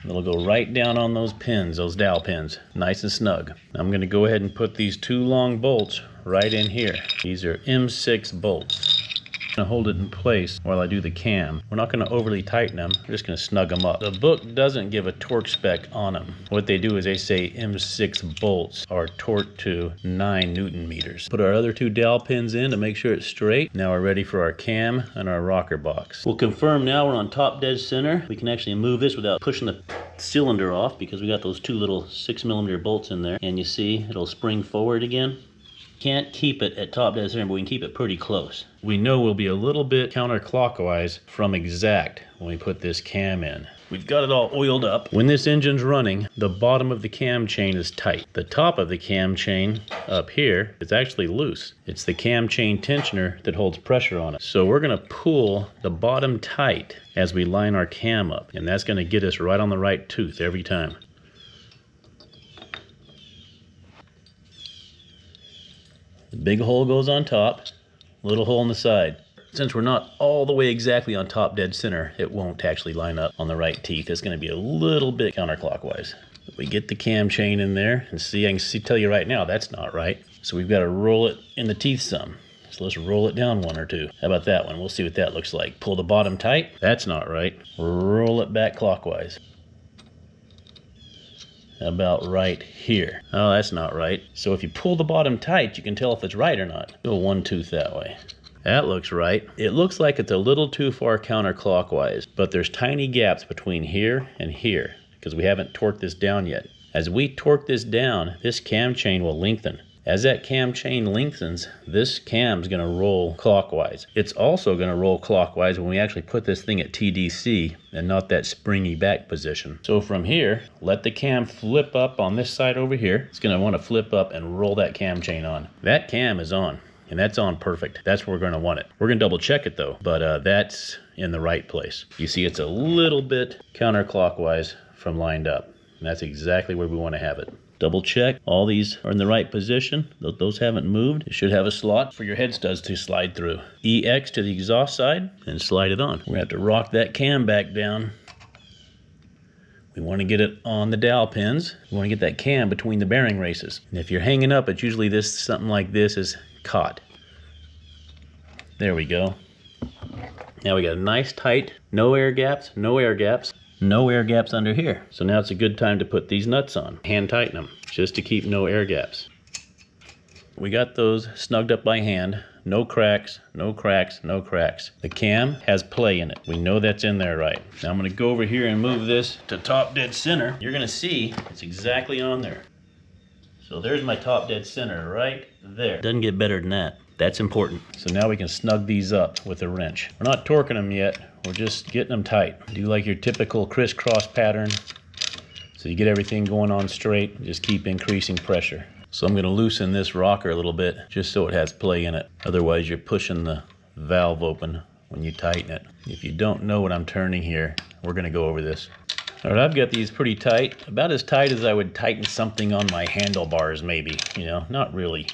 It'll go right down on those pins, those dowel pins, nice and snug. I'm going to go ahead and put these 2 long bolts right in here. These are M6 bolts. I'm going to hold it in place while I do the cam. We're not going to overly tighten them, we're just going to snug them up. The book doesn't give a torque spec on them. What they do is they say M6 bolts are torqued to 9 Newton meters. Put our other 2 dowel pins in to make sure it's straight. Now we're ready for our cam and our rocker box. We'll confirm now we're on top dead center. We can actually move this without pushing the cylinder off because we got those 2 little 6mm bolts in there. And you see it'll spring forward again. Can't keep it at top dead center, but we can keep it pretty close. We know we'll be a little bit counterclockwise from exact when we put this cam in. We've got it all oiled up. When this engine's running, the bottom of the cam chain is tight. The top of the cam chain up here is actually loose. It's the cam chain tensioner that holds pressure on it. So we're gonna pull the bottom tight as we line our cam up, and that's gonna get us right on the right tooth every time. The big hole goes on top, little hole on the side. Since we're not all the way exactly on top dead center, it won't actually line up on the right teeth. It's going to be a little bit counterclockwise. We get the cam chain in there, and see, I can tell you right now that's not right. So we've got to roll it in the teeth some. So let's roll it down 1 or 2. How about that one? We'll see what that looks like. Pull the bottom tight. That's not right. Roll it back clockwise. About right here. Oh, that's not right. So if you pull the bottom tight, you can tell if it's right or not. Go 1 tooth that way. That looks right. It looks like it's a little too far counterclockwise, but there's tiny gaps between here and here because we haven't torqued this down yet. As we torque this down, this cam chain will lengthen. As that cam chain lengthens, this cam's gonna roll clockwise. It's also gonna roll clockwise when we actually put this thing at TDC and not that springy back position. So from here, let the cam flip up on this side over here. It's gonna wanna flip up and roll that cam chain on. That cam is on, and that's on perfect. That's where we're gonna want it. We're gonna double check it though, but that's in the right place. You see it's a little bit counterclockwise from lined up, and that's exactly where we wanna have it. Double check, all these are in the right position. Those haven't moved. It should have a slot for your head studs to slide through. EX to the exhaust side and slide it on. We're gonna have to rock that cam back down. We wanna get it on the dowel pins. We wanna get that cam between the bearing races. And if you're hanging up, it's usually something like this is caught. There we go. Now we got a nice tight, no air gaps, no air gaps. No air gaps under here. So now it's a good time to put these nuts on. Hand tighten them, just to keep no air gaps. We got those snugged up by hand. No cracks, no cracks, no cracks. The cam has play in it. We know that's in there right. Now I'm gonna go over here and move this to top dead center. You're gonna see it's exactly on there. So there's my top dead center right there. Doesn't get better than that. That's important. So now we can snug these up with a wrench. We're not torquing them yet. We're just getting them tight. Do like your typical crisscross pattern. So you get everything going on straight. Just keep increasing pressure. So I'm going to loosen this rocker a little bit just so it has play in it. Otherwise you're pushing the valve open when you tighten it. If you don't know what I'm turning here, we're going to go over this. All right, I've got these pretty tight. About as tight as I would tighten something on my handlebars maybe. You know, not really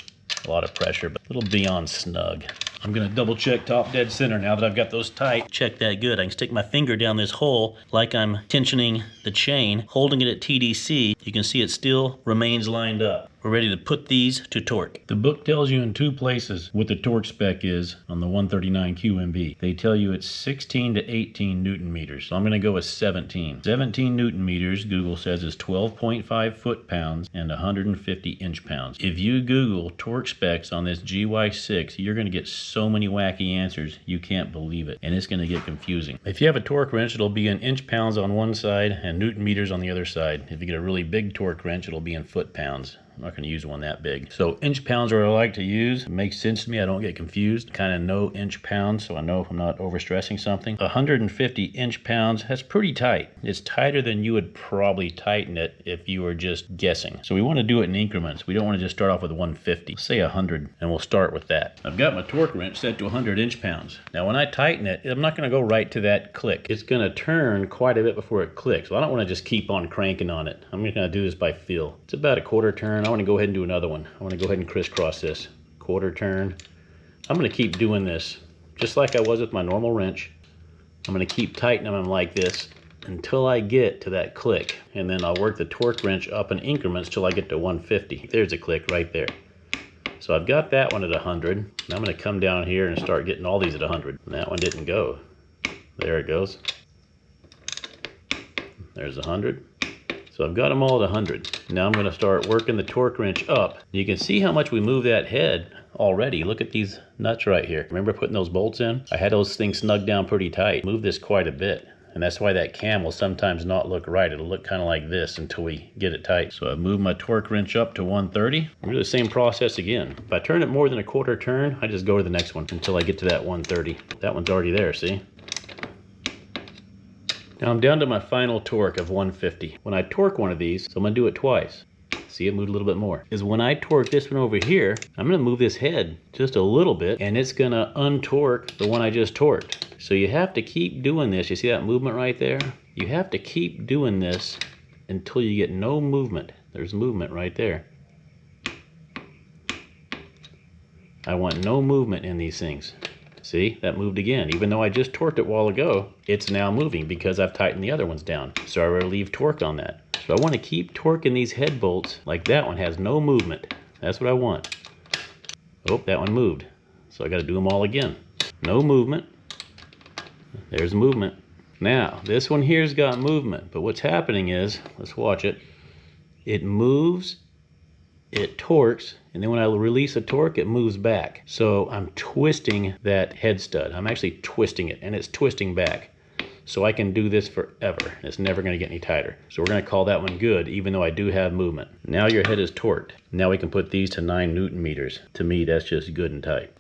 a lot of pressure, but a little beyond snug. I'm gonna double check top dead center now that I've got those tight. Check that good. I can stick my finger down this hole like I'm tensioning the chain, holding it at TDC. You can see it still remains lined up. We're ready to put these to torque. The book tells you in 2 places what the torque spec is on the 139 QMB. They tell you it's 16 to 18 Newton meters. So I'm gonna go with 17. 17 Newton meters, Google says, is 12.5 foot-pounds and 150 inch-pounds. If you Google torque specs on this Gy6, you're gonna get so many wacky answers, you can't believe it. And it's gonna get confusing. If you have a torque wrench, it'll be in inch-pounds on one side and Newton meters on the other side. If you get a really big torque wrench, it'll be in foot-pounds. I'm not going to use one that big. So inch pounds are what I like to use. It makes sense to me. I don't get confused. Kind of know inch pounds, so I know if I'm not overstressing something. 150 inch pounds, that's pretty tight. It's tighter than you would probably tighten it if you were just guessing. So we want to do it in increments. We don't want to just start off with 150. Say 100, and we'll start with that. I've got my torque wrench set to 100 inch pounds. Now when I tighten it, I'm not going to go right to that click. It's going to turn quite a bit before it clicks. So I don't want to just keep on cranking on it. I'm going to do this by feel. It's about a quarter turn. I want to go ahead and do another one. I want to go ahead and crisscross this. Quarter turn. I'm going to keep doing this just like I was with my normal wrench. I'm going to keep tightening them like this until I get to that click, and then I'll work the torque wrench up in increments till I get to 150. There's a click right there. So I've got that one at 100. Now I'm going to come down here and start getting all these at 100. And that one didn't go. There it goes. There's 100. So I've got them all at 100. Now I'm going to start working the torque wrench up. You can see how much we move that head already. Look at these nuts right here. Remember putting those bolts in? I had those things snugged down pretty tight. Move this quite a bit. And that's why that cam will sometimes not look right. It'll look kind of like this until we get it tight. So I've moved my torque wrench up to 130. We'll do the same process again. If I turn it more than a quarter turn, I just go to the next one until I get to that 130. That one's already there, see? Now I'm down to my final torque of 150. When I torque one of these, so I'm going to do it twice. See, it moved a little bit more. Is when I torque this one over here, I'm going to move this head just a little bit, and it's going to untorque the one I just torqued. So you have to keep doing this. You see that movement right there? You have to keep doing this until you get no movement. There's movement right there. I want no movement in these things. See, that moved again. Even though I just torqued it a while ago, it's now moving because I've tightened the other ones down. So I relieve torque on that. So I want to keep torquing these head bolts like that one has no movement. That's what I want. Oh, that one moved. So I got to do them all again. No movement. There's movement. Now, this one here's got movement, but what's happening is, let's watch it. It moves, it torques, and then when I release a torque, it moves back. So I'm twisting that head stud. I'm actually twisting it, and it's twisting back. So I can do this forever. It's never going to get any tighter. So we're going to call that one good, even though I do have movement. Now your head is torqued. Now we can put these to 9 Newton meters. To me, that's just good and tight.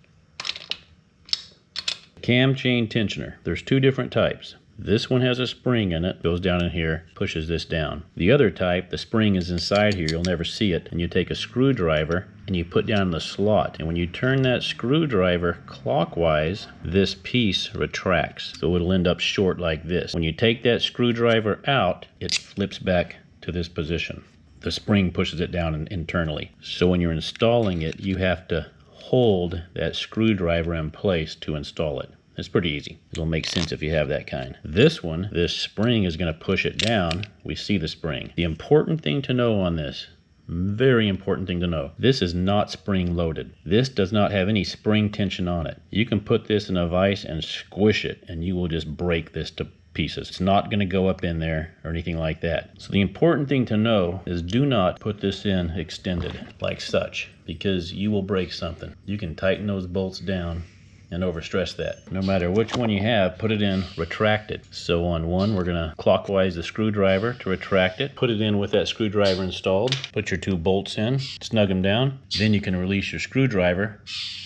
Camchain tensioner. There's 2 different types. This one has a spring in it, goes down in here, pushes this down. The other type, the spring is inside here, you'll never see it, and you take a screwdriver and you put down the slot. And when you turn that screwdriver clockwise, this piece retracts. So it'll end up short like this. When you take that screwdriver out, it flips back to this position. The spring pushes it down internally. So when you're installing it, you have to hold that screwdriver in place to install it. It's pretty easy. It'll make sense if you have that kind. This one, this spring is going to push it down. We see the spring. The important thing to know on this, very important thing to know, this is not spring loaded. This does not have any spring tension on it. You can put this in a vise and squish it and you will just break this to pieces. It's not going to go up in there or anything like that. So the important thing to know is do not put this in extended like such, because you will break something. You can tighten those bolts down and overstress that. No matter which one you have, put it in retracted. So on one, we're gonna clockwise the screwdriver to retract it, put it in with that screwdriver installed, put your 2 bolts in, snug them down, then you can release your screwdriver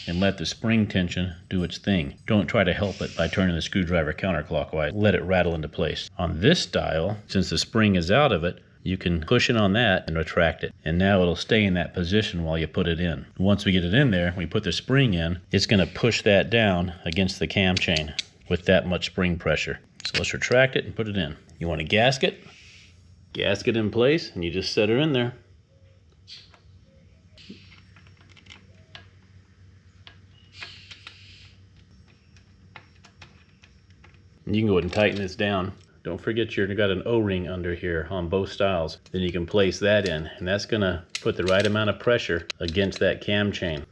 and let the spring tension do its thing. Don't try to help it by turning the screwdriver counterclockwise. Let it rattle into place. On this style, since the spring is out of it, you can push it on that and retract it. And now it'll stay in that position while you put it in. Once we get it in there, we put the spring in, it's gonna push that down against the cam chain with that much spring pressure. So let's retract it and put it in. You want a gasket? Gasket in place, and you just set her in there. And you can go ahead and tighten this down. Don't forget you've got an O-ring under here on both styles. Then you can place that in, and that's gonna put the right amount of pressure against that cam chain.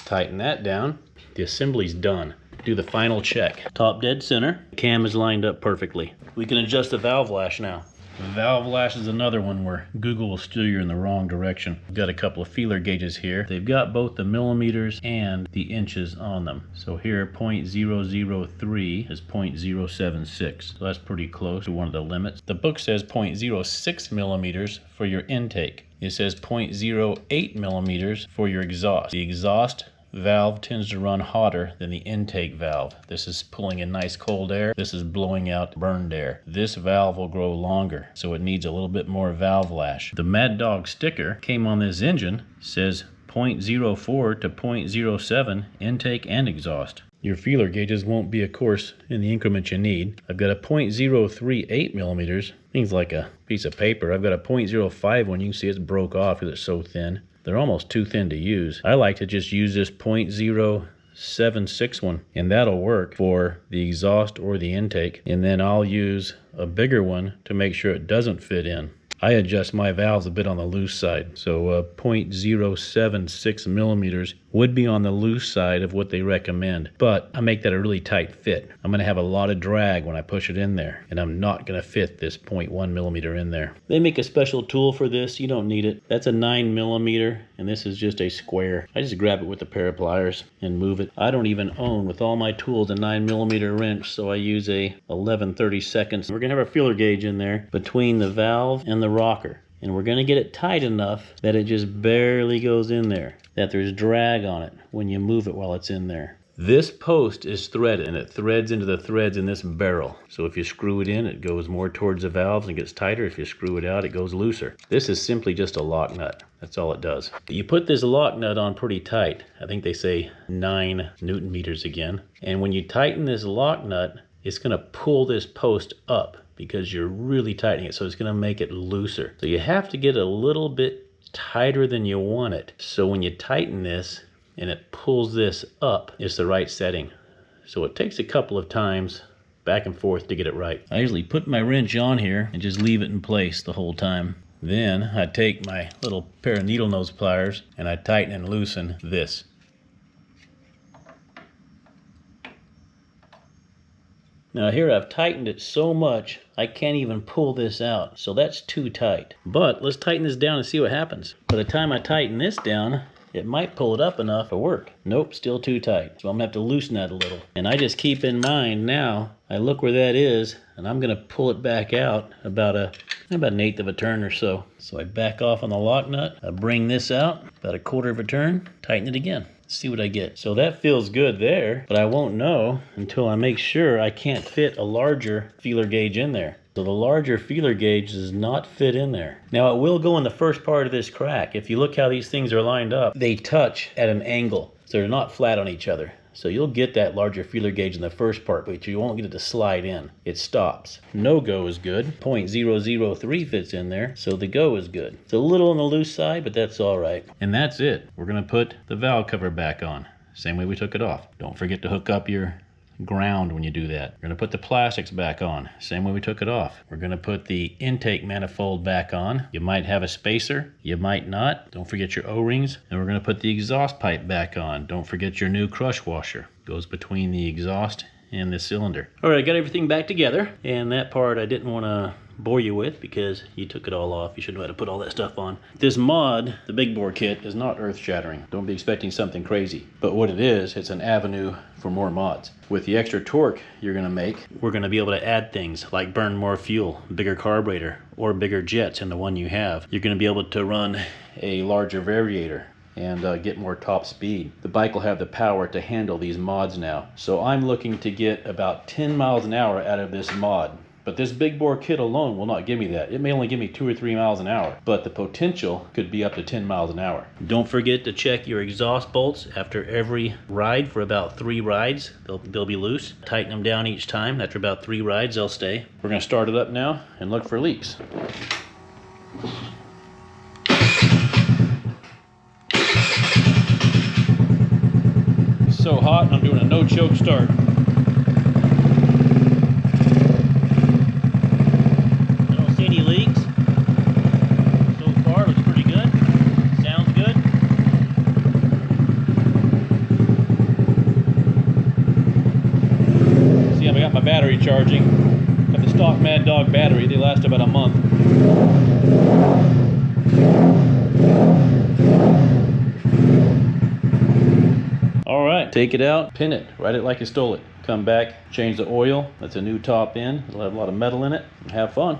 Tighten that down. The assembly's done. Do the final check. Top dead center. Cam is lined up perfectly. We can adjust the valve lash now. The valve lash is another one where Google will steer you in the wrong direction. We've got a couple of feeler gauges here. They've got both the millimeters and the inches on them. So here 0.003 is 0.076. So that's pretty close to one of the limits. The book says 0.06 millimeters for your intake. It says 0.08 millimeters for your exhaust. The exhaust valve tends to run hotter than the intake valve. This is pulling in nice cold air. This is blowing out burned air. This valve will grow longer, so it needs a little bit more valve lash. The Maddog sticker came on this engine, says 0.04 to 0.07 intake and exhaust. Your feeler gauges won't be, of course, in the increment you need. I've got a 0.038 millimeters, things like a piece of paper. I've got a 0.05 one. You can see it's broke off because it's so thin. They're almost too thin to use. I like to just use this 0.06 0.076 one, and that'll work for the exhaust or the intake. And then I'll use a bigger one to make sure it doesn't fit in. I adjust my valves a bit on the loose side, so 0.076 millimeters would be on the loose side of what they recommend, but I make that a really tight fit. I'm going to have a lot of drag when I push it in there, and I'm not going to fit this 0.1 millimeter in there. They make a special tool for this. You don't need it. That's a 9 millimeter, and this is just a square. I just grab it with a pair of pliers and move it. I don't even own, with all my tools, a 9 millimeter wrench, so I use a 11/32. We're going to have our feeler gauge in there between the valve and the rocker, and we're going to get it tight enough that it just barely goes in there, that there's drag on it when you move it while it's in there. This post is threaded, and it threads into the threads in this barrel. So if you screw it in, it goes more towards the valves and gets tighter. If you screw it out, it goes looser. This is simply just a lock nut. That's all it does. You put this lock nut on pretty tight. I think they say 9 Newton meters again. And when you tighten this lock nut, it's going to pull this post up, because you're really tightening it, so it's going to make it looser. So you have to get a little bit tighter than you want it. So when you tighten this and it pulls this up, it's the right setting. So it takes a couple of times back and forth to get it right. I usually put my wrench on here and just leave it in place the whole time. Then I take my little pair of needle nose pliers and I tighten and loosen this. Now here I've tightened it so much I can't even pull this out, so that's too tight. But let's tighten this down and see what happens. By the time I tighten this down, it might pull it up enough to work. Nope, still too tight. So I'm gonna have to loosen that a little. And I just keep in mind now, I look where that is, and I'm gonna pull it back out about an 1/8 of a turn or so. So I back off on the lock nut, I bring this out about 1/4 of a turn, tighten it again. See what I get. So that feels good there, but I won't know until I make sure I can't fit a larger feeler gauge in there. So the larger feeler gauge does not fit in there. Now it will go in the first part of this crack. If you look how these things are lined up, they touch at an angle, so they're not flat on each other. So you'll get that larger feeler gauge in the first part, but you won't get it to slide in. It stops. No go is good. 0.003 fits in there, so the go is good. It's a little on the loose side, but that's all right. And that's it. We're gonna put the valve cover back on, same way we took it off. Don't forget to hook up your ground when you do that. We're going to put the plastics back on, same way we took it off. We're going to put the intake manifold back on. You might have a spacer, you might not. Don't forget your O-rings. And we're going to put the exhaust pipe back on. Don't forget your new crush washer. Goes between the exhaust and the cylinder. All right, I got everything back together, and that part I didn't want to bore you with because you took it all off. You should know how to put all that stuff on. This mod, the big bore kit, is not earth-shattering. Don't be expecting something crazy. But what it is, it's an avenue for more mods. With the extra torque you're going to make, we're going to be able to add things like burn more fuel, bigger carburetor, or bigger jets in the one you have. You're going to be able to run a larger variator and get more top speed. The bike will have the power to handle these mods now. So I'm looking to get about 10 miles an hour out of this mod. But this big bore kit alone will not give me that. It may only give me 2 or 3 miles an hour, but the potential could be up to 10 miles an hour. Don't forget to check your exhaust bolts after every ride for about 3 rides. They'll be loose. Tighten them down each time. After about 3 rides, they'll stay. We're gonna start it up now and look for leaks. It's so hot, and I'm doing a no-choke start. Battery charging. Got the stock Maddog battery. They last about a month. All right, take it out, pin it, ride it like you stole it. Come back, change the oil. That's a new top end. It'll have a lot of metal in it. And have fun.